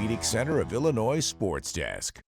Orthopedic Center of Illinois Sports Desk.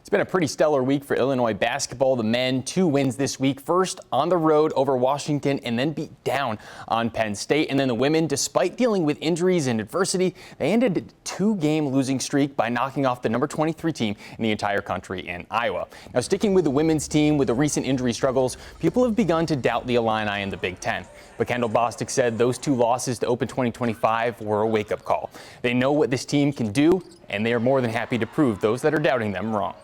It's been a pretty stellar week for Illinois basketball. The men, 2 wins this week. First on the road over Washington and then beat down on Penn State. And then the women, despite dealing with injuries and adversity, they ended a 2-game losing streak by knocking off the number 23 team in the entire country in Iowa. Now, sticking with the women's team with the recent injury struggles, people have begun to doubt the Illini in the Big Ten. But Kendall Bostic said those 2 losses to open 2025 were a wake-up call. They know what this team can do, and they are more than happy to prove those that are doubting them wrong.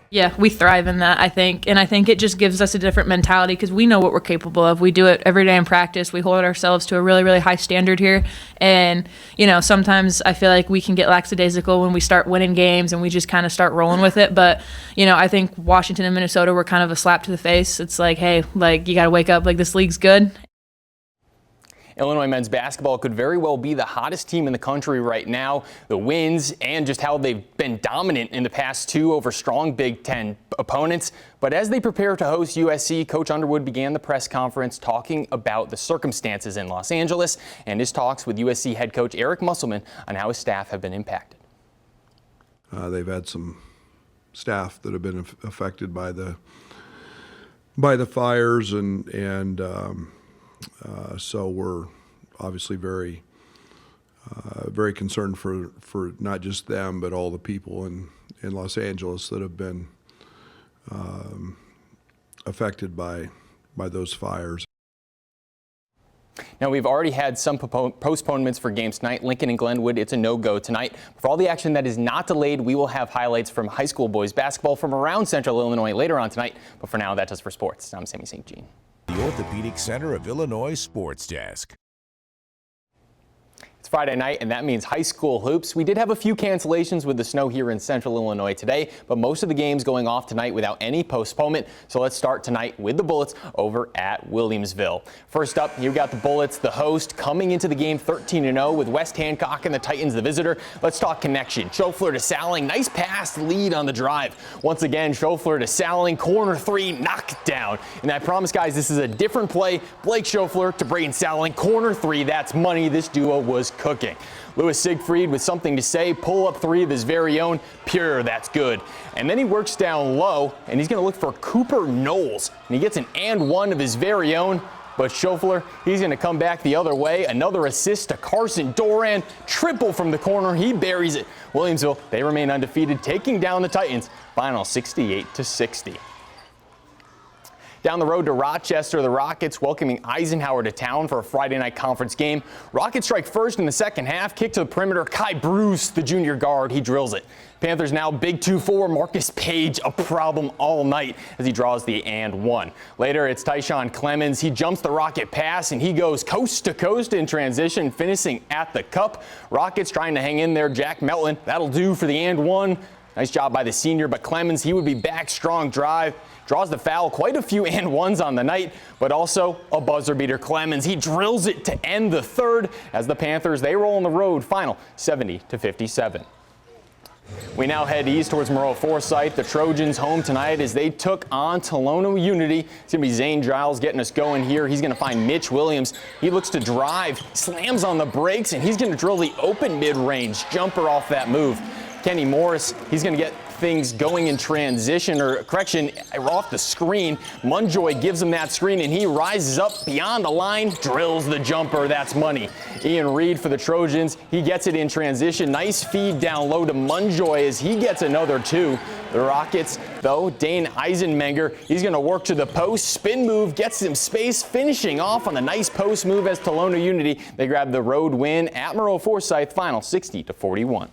Yeah, we thrive in that, I think. And I think it just gives us a different mentality because we know what we're capable of. We do it every day in practice. We hold ourselves to a really, really high standard here. And, you know, sometimes I feel like we can get lackadaisical when we start winning games and we just kind of start rolling with it. But, you know, I think Washington and Minnesota were kind of a slap to the face. It's like, hey, like, you got to wake up. Like, this league's good. Illinois men's basketball could very well be the hottest team in the country right now. The wins and just how they've been dominant in the past 2 over strong Big Ten opponents. But as they prepare to host USC, Coach Underwood began the press conference talking about the circumstances in Los Angeles and his talks with USC head coach Eric Musselman on how his staff have been impacted. They've had some staff that have been affected by the fires and so we're obviously very concerned for not just them, but all the people in Los Angeles that have been affected by those fires. Now, we've already had some postponements for games tonight. Lincoln and Glenwood, it's a no-go tonight. For all the action that is not delayed, we will have highlights from high school boys basketball from around Central Illinois later on tonight. But for now, that does for sports. I'm Sammy St. Jean. The Orthopedic Center of Illinois Sports Desk. It's Friday night, and that means high school hoops. We did have a few cancellations with the snow here in Central Illinois today, but most of the games going off tonight without any postponement. So let's start tonight with the Bullets over at Williamsville. First up, you've got the Bullets, the host, coming into the game 13-0 with West Hancock and the Titans, the visitor. Let's talk connection. Schofler to Salling, nice pass lead on the drive. Once again, Schofler to Salling, corner 3, knocked down. And I promise, guys, this is a different play. Blake Schofler to Braden Salling, corner 3, that's money. This duo was cooking. Lewis Siegfried with something to say, pull up 3 of his very own, pure, that's good. And then he works down low, and he's going to look for Cooper Knowles, and he gets an and 1 of his very own. But Schofler, he's going to come back the other way. Another assist to Carson Doran, triple from the corner, he buries it. Williamsville, they remain undefeated, taking down the Titans, final 68-60. Down the road to Rochester, the Rockets welcoming Eisenhower to town for a Friday night conference game. Rockets strike first in the second half, kick to the perimeter. Kai Bruce, the junior guard, he drills it. Panthers now big 2-4. Marcus Page, a problem all night as he draws the and 1. Later, it's Tyshawn Clemens. He jumps the Rocket pass and he goes coast to coast in transition, finishing at the cup. Rockets trying to hang in there. Jack Melton, that'll do for the and 1. Nice job by the senior, but Clemens, he would be back, strong drive. Draws the foul, quite a few and 1s on the night, but also a buzzer beater. Clemens, he drills it to end the third as the Panthers, they roll on the road, final 70-57. We now head east towards Moreau Forsyth. The Trojans home tonight as they took on Tolono Unity. It's going to be Zane Giles getting us going here. He's going to find Mitch Williams. He looks to drive, slams on the brakes, and he's going to drill the open mid-range jumper off that move. Kenny Morris, he's going to get things going in transition, or correction, off the screen. Munjoy gives him that screen, and he rises up beyond the line, drills the jumper. That's money. Ian Reed for the Trojans, he gets it in transition. Nice feed down low to Munjoy as he gets another 2. The Rockets, though, Dane Eisenmenger, he's going to work to the post. Spin move, gets him space, finishing off on the nice post move as Tolono Unity. They grab the road win at Moreau Forsyth, final 60-41.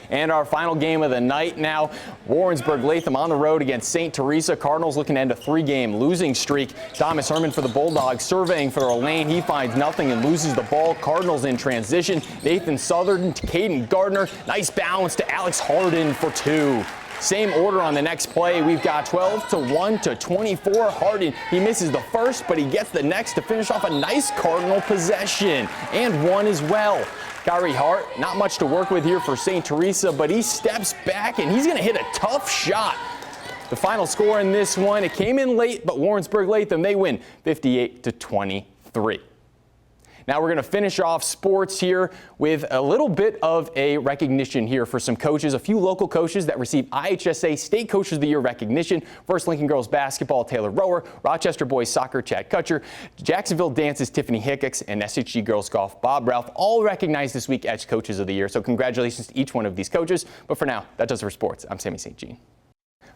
And our final game of the night now, Warrensburg Latham on the road against St. Teresa. Cardinals looking to end a 3-game losing streak. Thomas Herman for the Bulldogs, surveying for a lane. He finds nothing and loses the ball. Cardinals in transition. Nathan Southern to Caden Gardner. Nice bounce to Alex Harden for 2. Same order on the next play. We've got 12-1 to 24. Harden, he misses the first, but he gets the next to finish off a nice Cardinal possession. And 1 as well. Kyrie Hart, not much to work with here for St. Teresa, but he steps back and he's going to hit a tough shot. The final score in this one, it came in late, but Warrensburg Latham, they win 58-23. Now we're going to finish off sports here with a little bit of a recognition here for some coaches, a few local coaches that receive IHSA State Coaches of the Year recognition. First, Lincoln Girls Basketball, Taylor Rower, Rochester Boys Soccer, Chad Kutcher, Jacksonville Dances, Tiffany Hickox, and SHG Girls Golf, Bob Ralph, all recognized this week as Coaches of the Year. So congratulations to each one of these coaches. But for now, that does it for sports. I'm Sammy St. Jean.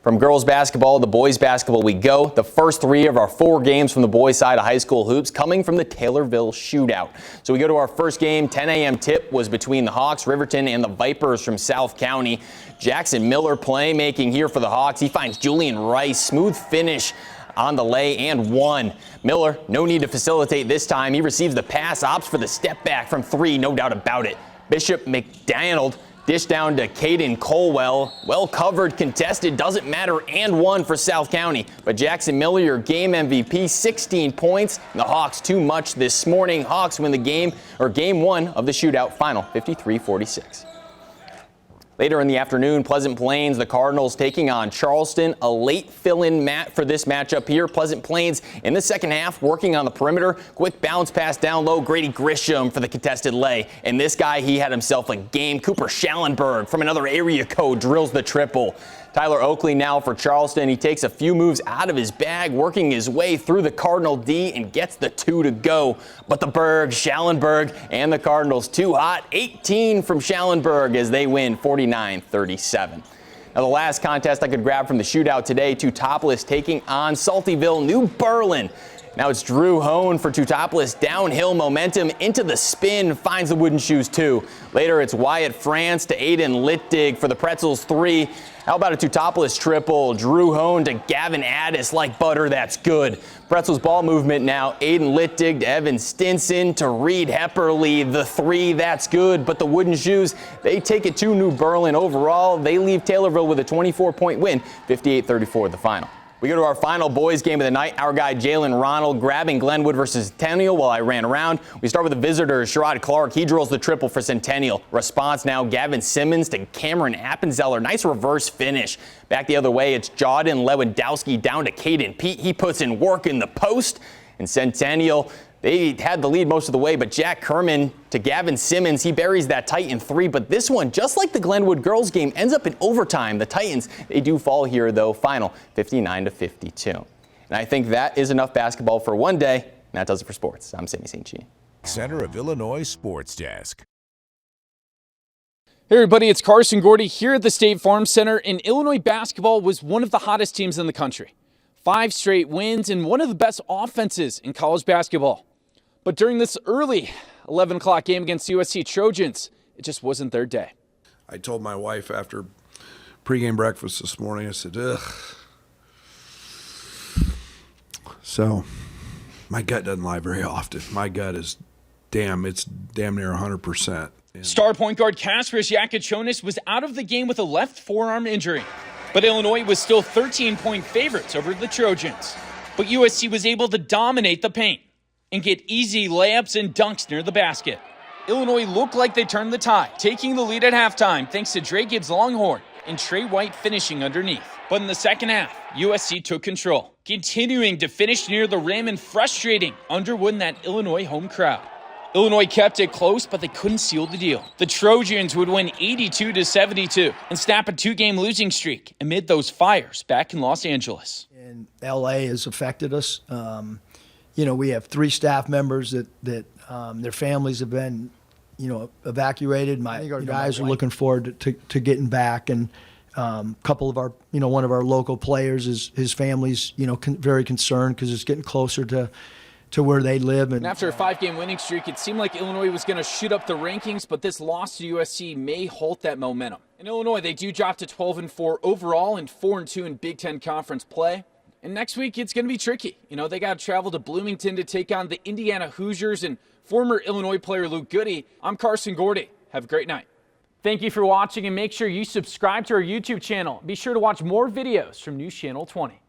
From girls basketball to boys basketball we go. The first 3 of our 4 games from the boys side of high school hoops coming from the Taylorville shootout. So we go to our first game. 10 a.m. tip was between the Hawks, Riverton, and the Vipers from South County. Jackson Miller playmaking here for the Hawks. He finds Julian Rice. Smooth finish on the lay and 1. Miller, no need to facilitate this time. He receives the pass, opts for the step back from 3, no doubt about it. Bishop McDonald dish down to Caden Colwell. Well covered, contested, doesn't matter, and 1 for South County. But Jackson Miller, your game MVP, 16 points. And the Hawks too much this morning. Hawks win the game 1 of the shootout, final 53-46. Later in the afternoon, Pleasant Plains, the Cardinals taking on Charleston. A late fill-in for this matchup here. Pleasant Plains in the second half working on the perimeter. Quick bounce pass down low. Grady Grisham for the contested lay. And this guy, he had himself a game. Cooper Schallenberg from another area code drills the triple. Tyler Oakley now for Charleston. He takes a few moves out of his bag, working his way through the Cardinal D and gets the 2 to go. But the Berg, Schallenberg, and the Cardinals too hot. 18 from Schallenberg as they win 49-37. Now the last contest I could grab from the shootout today, Teutopolis taking on Saltyville, New Berlin. Now it's Drew Hone for Teutopolis. Downhill momentum into the spin, finds the wooden shoes 2. Later it's Wyatt France to Aiden Littig for the Pretzels 3. How about a Teutopolis triple? Drew Hone to Gavin Addis, like butter, that's good. Pretzels ball movement now. Aiden Littig to Evan Stinson to Reed Hepperly, the 3, that's good. But the wooden shoes, they take it to New Berlin overall. They leave Taylorville with a 24-point win, 58-34 the final. We go to our final boys game of the night. Our guy Jalen Ronald grabbing Glenwood versus Centennial while I ran around. We start with the visitors, Sherrod Clark. He drills the triple for Centennial. Response now, Gavin Simmons to Cameron Appenzeller. Nice reverse finish. Back the other way, it's Jordan Lewandowski down to Caden Pete. He puts in work in the post. And Centennial, they had the lead most of the way, but Jack Kerman to Gavin Simmons. He buries that Titan 3, but this one, just like the Glenwood girls game, ends up in overtime. The Titans, they do fall here, though, final 59-52. And I think that is enough basketball for one day, and that does it for sports. I'm Sammy St. Jean. Center of Illinois Sports Desk. Hey everybody, it's Carson Gordy here at the State Farm Center, and Illinois basketball was one of the hottest teams in the country. 5 straight wins and one of the best offenses in college basketball. But during this early 11 o'clock game against USC Trojans, it just wasn't their day. I told my wife after pregame breakfast this morning, I said, ugh. So my gut doesn't lie very often. My gut is it's damn near 100%. Star point guard Kasparis Yakachonis was out of the game with a left forearm injury. But Illinois was still 13-point favorites over the Trojans. But USC was able to dominate the paint and get easy layups and dunks near the basket. Illinois looked like they turned the tide, taking the lead at halftime thanks to Dre Gibbs Longhorn and Trey White finishing underneath. But in the second half, USC took control, continuing to finish near the rim and frustrating Underwood and that Illinois home crowd. Illinois kept it close, but they couldn't seal the deal. The Trojans would win 82-72 and snap a 2-game losing streak amid those fires back in Los Angeles. And LA has affected us. We have 3 staff members that their families have been, evacuated. My guys are looking forward to getting back, and a couple of our, one of our local players, his family's, very concerned because it's getting closer to where they live. And after a 5-game winning streak, it seemed like Illinois was going to shoot up the rankings, but this loss to USC may halt that momentum. In Illinois, they do drop to 12-4 overall and 4-2 in Big Ten Conference play. And next week, it's going to be tricky. They got to travel to Bloomington to take on the Indiana Hoosiers and former Illinois player Luke Goody. I'm Carson Gordy. Have a great night. Thank you for watching, and make sure you subscribe to our YouTube channel. Be sure to watch more videos from News Channel 20.